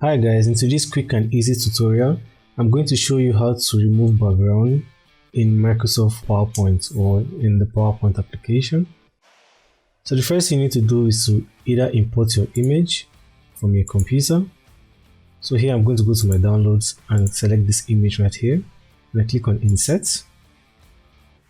Hi guys, in today's quick and easy tutorial, I'm going to show you how to remove background in Microsoft PowerPoint or in the PowerPoint application. So the first thing you need to do is to either import your image from your computer. So here I'm going to go to my downloads and select this image right here, and I click on insert.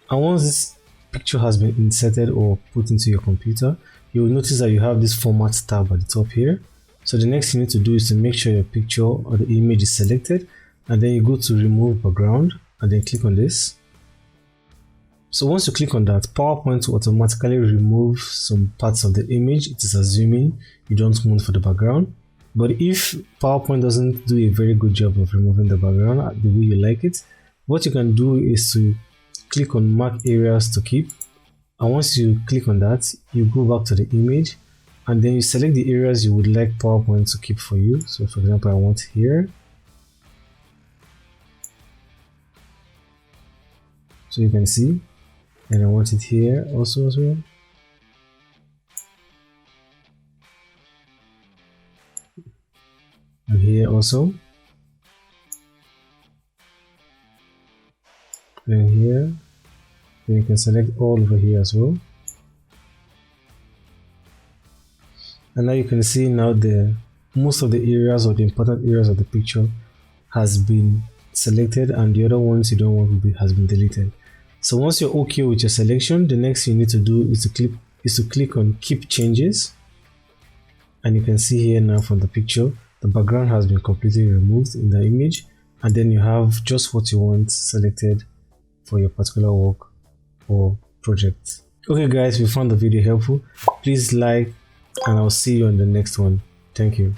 And once this picture has been inserted or put into your computer, you will notice that you have this format tab at the top here. So the next thing you need to do is to make sure your picture or the image is selected, and then you go to remove background and then click on this. So once you click on that, PowerPoint will automatically remove some parts of the image. It is assuming you don't want for the background. But if PowerPoint doesn't do a very good job of removing the background the way you like it, what you can do is to click on mark areas to keep. And once you click on that, you go back to the image and then you select the areas you would like PowerPoint to keep for you. So for example, I want here. So you can see, and I want it here also as well. And here also. And here. Then you can select all over here as well. And now you can see now most of the areas or the important areas of the picture has been selected, and the other ones you don't want has been deleted. So once you're okay with your selection, the next thing you need to do is to click on keep changes, and you can see here now from the picture the background has been completely removed in the image, and then you have just what you want selected for your particular work or project. Okay guys, if you found the video helpful, please like, and I'll see you on the next one. Thank you.